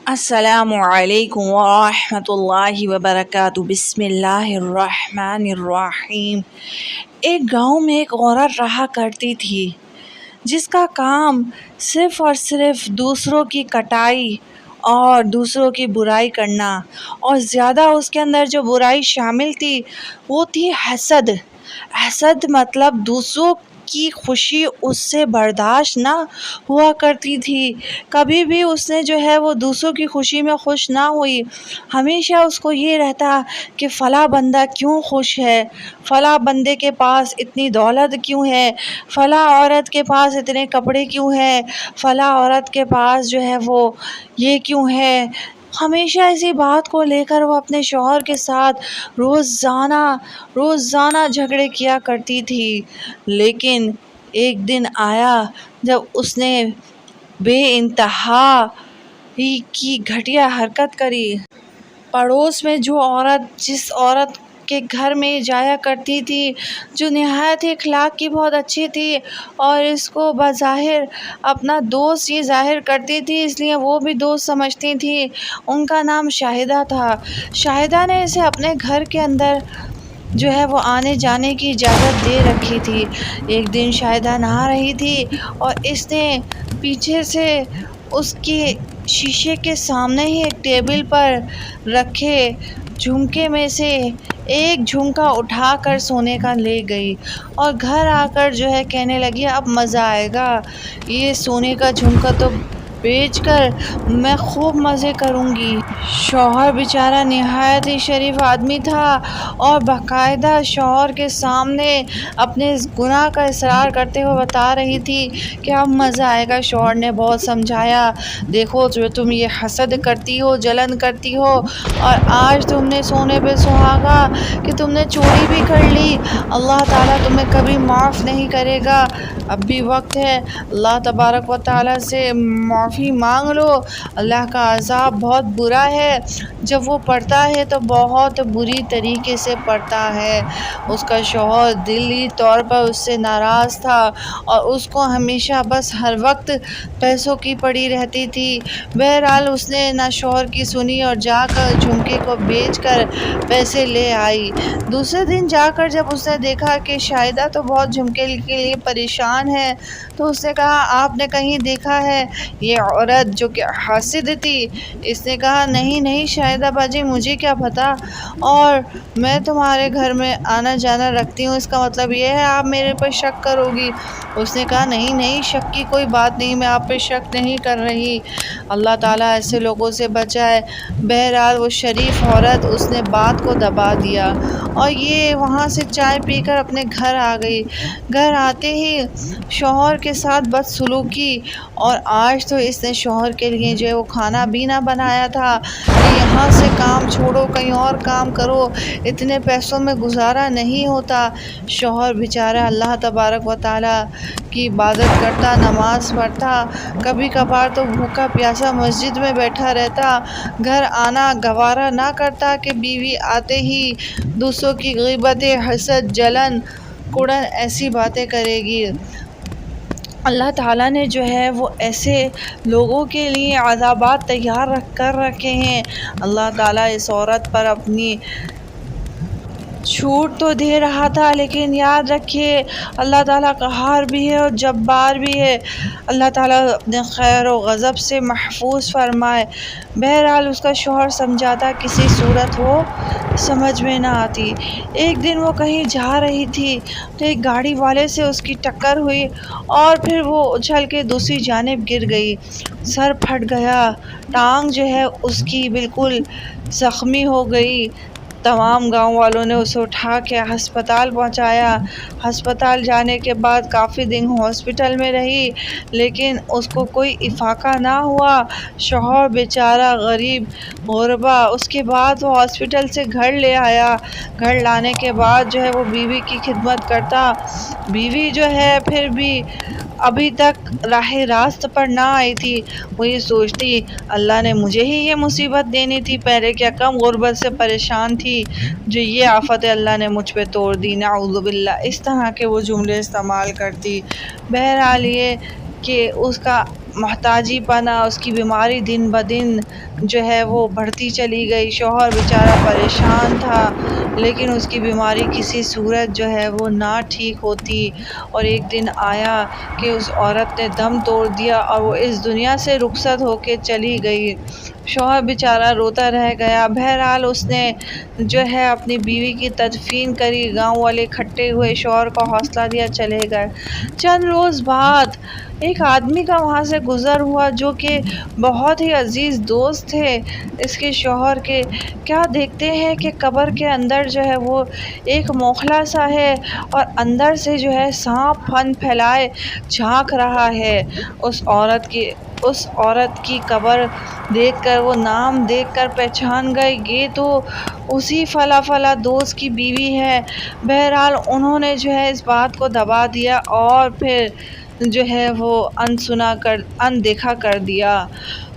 السلام علیکم ورحمۃ اللہ وبرکاتہ۔ بسم اللہ الرحمن الرحیم۔ ایک گاؤں میں ایک عورت رہا کرتی تھی جس کا کام صرف اور صرف دوسروں کی کٹائی اور دوسروں کی برائی کرنا، اور زیادہ اس کے اندر جو برائی شامل تھی وہ تھی حسد۔ حسد مطلب دوسروں کی خوشی اس سے برداشت نہ ہوا کرتی تھی۔ کبھی بھی اس نے جو ہے وہ دوسروں کی خوشی میں خوش نہ ہوئی۔ ہمیشہ اس کو یہ رہتا کہ فلاں بندہ کیوں خوش ہے، فلاں بندے کے پاس اتنی دولت کیوں ہے، فلاں عورت کے پاس اتنے کپڑے کیوں ہے، فلاں عورت کے پاس جو ہے وہ یہ کیوں ہے۔ ہمیشہ اسی بات کو لے کر وہ اپنے شوہر کے ساتھ روزانہ جھگڑے کیا کرتی تھی۔ لیکن ایک دن آیا جب اس نے بے انتہا کی گھٹیا حرکت کری۔ پڑوس میں جس عورت کے گھر میں جایا کرتی تھی، جو نہایت اخلاق کی بہت اچھی تھی اور اس کو بظاہر اپنا دوست یہ ظاہر کرتی تھی، اس لیے وہ بھی دوست سمجھتی تھی، ان کا نام شاہدہ تھا۔ شاہدہ نے اسے اپنے گھر کے اندر جو ہے وہ آنے جانے کی اجازت دے رکھی تھی۔ ایک دن شاہدہ نہا رہی تھی اور اس نے پیچھے سے اس کے شیشے کے سامنے ہی ایک ٹیبل پر رکھے جھمکے میں سے ایک جھمکا اٹھا کر سونے کا لے گئی، اور گھر آ کر جو ہے کہنے لگی اب مزہ آئے گا، یہ سونے کا جھمکا تو بیچ کر میں خوب مزے کروں گی۔ شوہر بیچارہ نہایت ہی شریف آدمی تھا اور باقاعدہ شوہر کے سامنے اپنے اس گناہ کا اصرار کرتے ہوئے بتا رہی تھی کہ اب مزہ آئے گا۔ شوہر نے بہت سمجھایا، دیکھو جو تم یہ حسد کرتی ہو، جلن کرتی ہو، اور آج تم نے سونے پہ سہاگا کہ تم نے چوری بھی کر لی، اللہ تعالیٰ تمہیں کبھی معاف نہیں کرے گا۔ اب بھی وقت ہے، اللہ تبارک و تعالیٰ سے معافی مانگ لو۔ اللہ کا عذاب بہت برا ہے، جب وہ پڑتا ہے تو بہت بری طریقے سے پڑتا ہے۔ اس کا شوہر دلی طور پر اس سے ناراض تھا اور اس کو ہمیشہ بس ہر وقت پیسوں کی پڑی رہتی تھی۔ بہرحال اس نے نہ شوہر کی سنی اور جا کر جھمکے کو بیچ کر پیسے لے آئی۔ دوسرے دن جا کر جب اس نے دیکھا کہ شاہدہ تو بہت جھمکے کے لیے پریشان ہے، تو اس نے کہا آپ نے کہیں دیکھا ہے یہ عورت جو کہ حاسد تھی؟ اس نے کہا نہیں شاہدہ باجی، مجھے کیا پتہ، اور میں تمہارے گھر میں آنا جانا رکھتی ہوں، اس کا مطلب یہ ہے آپ میرے پر شک کرو گی؟ اس نے کہا نہیں شک کی کوئی بات نہیں، میں آپ پہ شک نہیں کر رہی، اللہ تعالیٰ ایسے لوگوں سے بچائے۔ بہرحال وہ شریف عورت اس نے بات کو دبا دیا اور یہ وہاں سے چائے پی کر اپنے گھر آ گئی۔ گھر آتے ہی شوہر کے ساتھ بدسلوکی، اور آج تو اس نے شوہر کے لیے جو ہے وہ کھانا بھی نہ بنایا تھا کہ یہاں سے کام چھوڑو کہیں اور کام کرو، اتنے پیسوں میں گزارا نہیں ہوتا۔ شوہر بیچارہ اللہ تبارک و تعالیٰ کی عبادت کرتا، نماز پڑھتا، کبھی کبھار تو بھوکا پیاسا مسجد میں بیٹھا رہتا، گھر آنا گوارا نہ کرتا کہ بیوی آتے ہی دوسروں کی غیبتیں، حسد، جلن، کڑن ایسی باتیں کرے گی۔ اللہ تعالیٰ نے جو ہے وہ ایسے لوگوں کے لیے عذابات تیار کر رکھے ہیں۔ اللہ تعالیٰ اس عورت پر اپنی چھوٹ تو دے رہا تھا، لیکن یاد رکھیے اللہ تعالیٰ قہار بھی ہے اور جبار بھی ہے، اللہ تعالیٰ اپنے خیر و غضب سے محفوظ فرمائے۔ بہرحال اس کا شوہر سمجھاتا کسی صورت وہ سمجھ میں نہ آتی۔ ایک دن وہ کہیں جا رہی تھی تو ایک گاڑی والے سے اس کی ٹکر ہوئی اور پھر وہ اچھل کے دوسری جانب گر گئی، سر پھٹ گیا، ٹانگ جو ہے اس کی بالکل زخمی ہو گئی۔ تمام گاؤں والوں نے اسے اٹھا کے ہسپتال پہنچایا۔ ہسپتال جانے کے بعد کافی دن ہاسپٹل میں رہی، لیکن اس کو کوئی افاقہ نہ ہوا۔ شوہر بیچارہ غریب غربا، اس کے بعد وہ ہاسپٹل سے گھر لے آیا۔ گھر لانے کے بعد جو ہے وہ بیوی کی خدمت کرتا۔ بیوی جو ہے پھر بھی ابھی تک راہ راست پر نہ آئی تھی۔ وہ یہ سوچتی اللہ نے مجھے ہی یہ مصیبت دینی تھی، پہلے کیا کم غربت سے پریشان تھی جو یہ آفت اللہ نے مجھ پہ توڑ دی، نعوذ باللہ، اس طرح کے وہ جملے استعمال کرتی۔ بہرحال یہ کہ اس کا محتاجی پنا، اس کی بیماری دن بدن جو ہے وہ بڑھتی چلی گئی۔ شوہر بیچارہ پریشان تھا، لیکن اس کی بیماری کسی صورت جو ہے وہ نہ ٹھیک ہوتی، اور ایک دن آیا کہ اس عورت نے دم توڑ دیا اور وہ اس دنیا سے رخصت ہو کے چلی گئی۔ شوہر بیچارہ روتا رہ گیا۔ بہرحال اس نے جو ہے اپنی بیوی کی تدفین کری، گاؤں والے اکٹھے ہوئے، شوہر کو حوصلہ دیا، چلے گئے۔ چند روز بعد ایک آدمی کا وہاں سے گزر ہوا جو کہ بہت ہی عزیز دوست تھے اس کے شوہر کے۔ کیا دیکھتے ہیں کہ قبر کے اندر جو ہے وہ ایک موخلا سا ہے اور اندر سے جو ہے سانپ پھن پھیلائے جھانک رہا ہے۔ اس عورت کی قبر دیکھ کر، وہ نام دیکھ کر پہچان گئے، یہ تو اسی فلاں فلاں دوست کی بیوی ہے۔ بہرحال انہوں نے جو ہے اس بات کو دبا دیا اور پھر جو ہے وہ اندیکھا کر دیا۔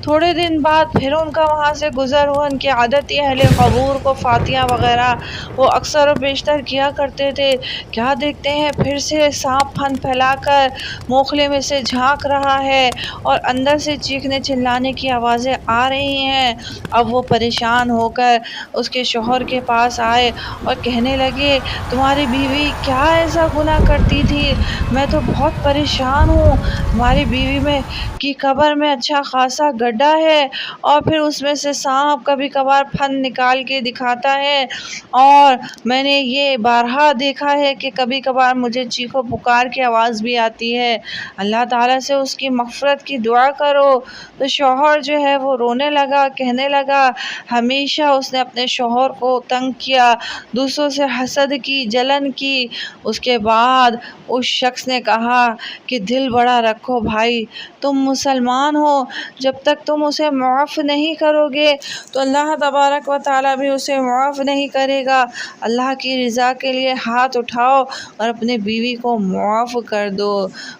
تھوڑے دن بعد پھر ان کا وہاں سے گزر ہوا۔ ان کی عادت تھی اہل قبور کو فاتحہ وغیرہ وہ اکثر و بیشتر کیا کرتے تھے۔ کیا دیکھتے ہیں پھر سے سانپ پھن پھیلا کر موخلے میں سے جھانک رہا ہے اور اندر سے چیخنے چلانے کی آوازیں آ رہی ہیں۔ اب وہ پریشان ہو کر اس کے شوہر کے پاس آئے اور کہنے لگے، تمہاری بیوی کیا ایسا گناہ کرتی تھی؟ میں تو بہت پریشان ہوں۔ ہماری بیوی کی قبر میں اچھا خاصا گڈھا ہے اور پھر اس میں سے سانپ کبھی کبھار پھن نکال کے دکھاتا ہے، اور میں نے یہ بارہا دیکھا ہے کہ کبھی کبھار مجھے چیخ و پکار کی آواز بھی آتی ہے۔ اللہ تعالیٰ سے اس کی مغفرت کی دعا کرو۔ تو شوہر جو ہے وہ رونے لگا، کہنے لگا ہمیشہ اس نے اپنے شوہر کو تنگ کیا، دوسروں سے حسد کی، جلن کی۔ اس کے بعد اس شخص نے کہا کہ دل بڑا رکھو بھائی، تم مسلمان ہو، جب تک تم اسے معاف نہیں کرو گے تو اللہ تبارک و تعالیٰ بھی اسے معاف نہیں کرے گا۔ اللہ کی رضا کے لیے ہاتھ اٹھاؤ اور اپنے بیوی کو معاف کر دو۔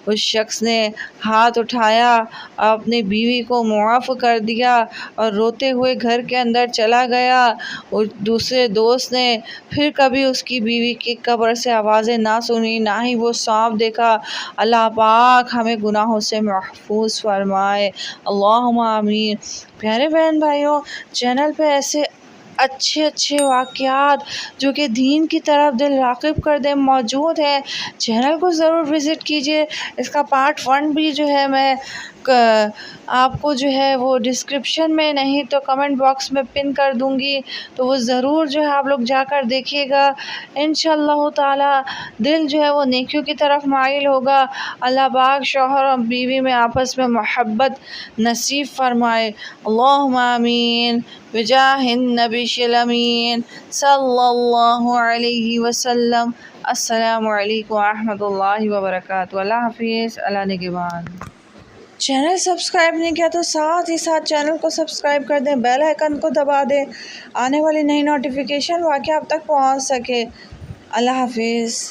اس شخص نے ہاتھ اٹھایا اور اپنی بیوی کو معاف کر دیا اور روتے ہوئے گھر کے اندر چلا گیا۔ اور دوسرے دوست نے پھر کبھی اس کی بیوی کی قبر سے آوازیں نہ سنی، نہ ہی وہ سانپ دیکھا۔ اللہ پاک ہمیں گناہوں سے محفوظ فرمائے، اللہم آمین۔ پیارے بہن بھائیوں، چینل پہ ایسے اچھے واقعات جو کہ دین کی طرف دل راغب کر دیں موجود ہیں، چینل کو ضرور وزٹ کیجیے۔ اس کا پارٹ 1 بھی جو ہے میں آپ کو جو ہے وہ ڈسکرپشن میں نہیں تو کمنٹ باکس میں پن کر دوں گی، تو وہ ضرور جو ہے آپ لوگ جا کر دیکھیے گا۔ انشاءاللہ تعالی دل جو ہے وہ نیکیوں کی طرف مائل ہوگا۔ اللہ پاک شوہر اور بیوی میں آپس میں محبت نصیب فرمائے، اللہم آمین، بجاہ النبی الامین صلی اللہ علیہ وسلم۔ السلام علیکم ورحمۃ اللہ وبرکاتہ۔ اللہ حافظ، اللہ نگہبان۔ چینل سبسکرائب نہیں کیا تو ساتھ ہی ساتھ چینل کو سبسکرائب کر دیں، بیل آئیکن کو دبا دیں، آنے والی نئی نوٹیفیکیشن واقعہ آپ تک پہنچ سکے۔ اللہ حافظ۔